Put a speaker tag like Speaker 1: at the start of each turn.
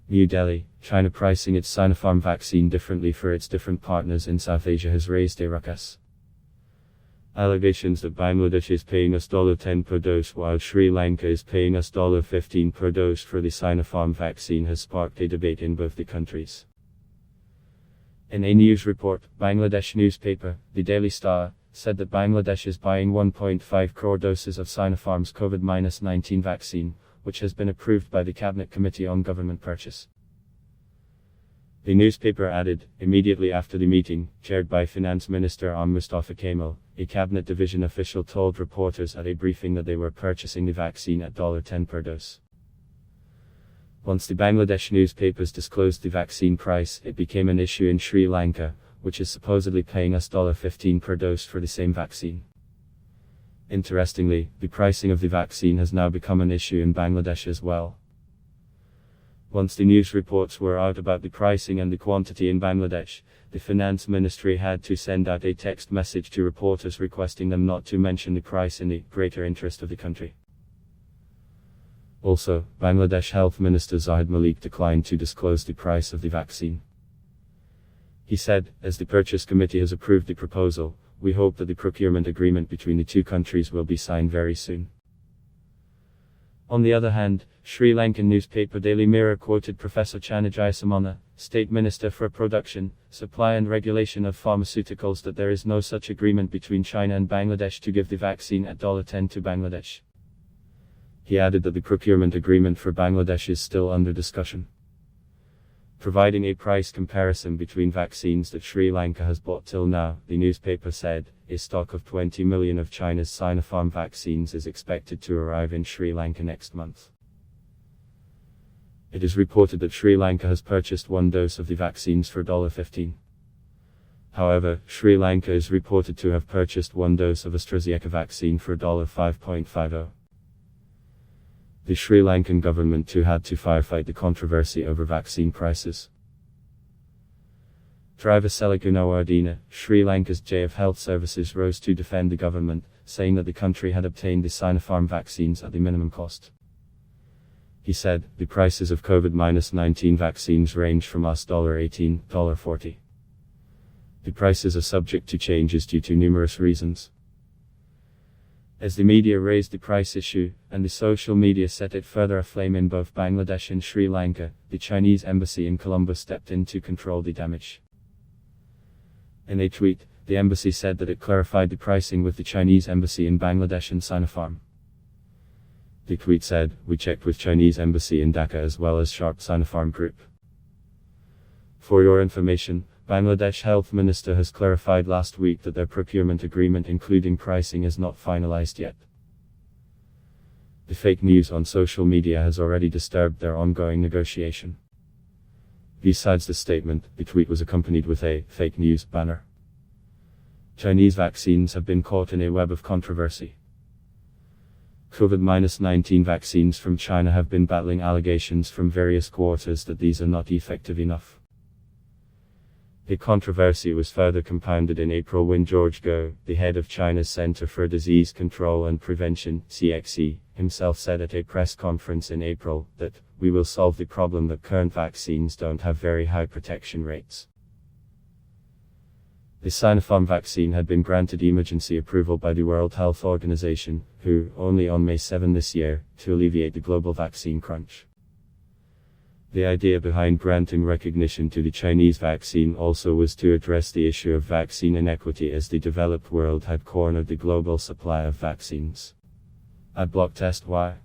Speaker 1: New Delhi, China pricing its Sinopharm vaccine differently for its different partners in South Asia has raised a ruckus. Allegations that Bangladesh is paying us $10 per dose while Sri Lanka is paying us $15 per dose for the Sinopharm vaccine has sparked a debate in both the countries. In a news report, Bangladesh newspaper, the Daily Star, said that Bangladesh is buying 1.5 crore doses of Sinopharm's COVID-19 vaccine, which has been approved by the Cabinet Committee on Government Purchase. The newspaper added, immediately after the meeting, chaired by Finance Minister Mustafa Kemal, a cabinet division official told reporters at a briefing that they were purchasing the vaccine at $10 per dose. Once the Bangladesh newspapers disclosed the vaccine price, it became an issue in Sri Lanka, which is supposedly paying us $15 per dose for the same vaccine. Interestingly, the pricing of the vaccine has now become an issue in Bangladesh as well. Once the news reports were out about the pricing and the quantity in Bangladesh, the Finance Ministry had to send out a text message to reporters requesting them not to mention the price in the greater interest of the country. Also, Bangladesh Health Minister Zahid Malik declined to disclose the price of the vaccine. He said, as the purchase committee has approved the proposal, we hope that the procurement agreement between the two countries will be signed very soon. On the other hand, Sri Lankan newspaper Daily Mirror quoted Professor Chanajaya Samana, State Minister for Production, Supply and Regulation of Pharmaceuticals, that there is no such agreement between China and Bangladesh to give the vaccine at $10 to Bangladesh. He added that the procurement agreement for Bangladesh is still under discussion. Providing a price comparison between vaccines that Sri Lanka has bought till now, the newspaper said, a stock of 20 million of China's Sinopharm vaccines is expected to arrive in Sri Lanka next month. It is reported that Sri Lanka has purchased one dose of the vaccines for $15. However, Sri Lanka is reported to have purchased one dose of AstraZeneca vaccine for $5.50. The Sri Lankan government too had to firefight the controversy over vaccine prices. Driver Selikunawardena, Sri Lanka's JF Health Services, rose to defend the government, saying that the country had obtained the Sinopharm vaccines at the minimum cost. He said, the prices of COVID-19 vaccines range from $18 to $40. The prices are subject to changes due to numerous reasons. As the media raised the price issue, and the social media set it further aflame in both Bangladesh and Sri Lanka, the Chinese embassy in Colombo stepped in to control the damage. In a tweet, the embassy said that it clarified the pricing with the Chinese embassy in Bangladesh and Sinopharm. The tweet said, we checked with Chinese embassy in Dhaka as well as Sharp Sinopharm Group. For your information, Bangladesh Health Minister has clarified last week that their procurement agreement including pricing is not finalized yet. The fake news on social media has already disturbed their ongoing negotiation. Besides the statement, the tweet was accompanied with a fake news banner. Chinese vaccines have been caught in a web of controversy. COVID-19 vaccines from China have been battling allegations from various quarters that these are not effective enough. The controversy was further compounded in April when George Go, the head of China's Center for Disease Control and Prevention, CXC, himself said at a press conference in April that, we will solve the problem that current vaccines don't have very high protection rates. The Sinopharm vaccine had been granted emergency approval by the World Health Organization, WHO, only on May 7 this year, to alleviate the global vaccine crunch. The idea behind granting recognition to the Chinese vaccine also was to address the issue of vaccine inequity, as the developed world had cornered the global supply of vaccines. Ad block test. Why?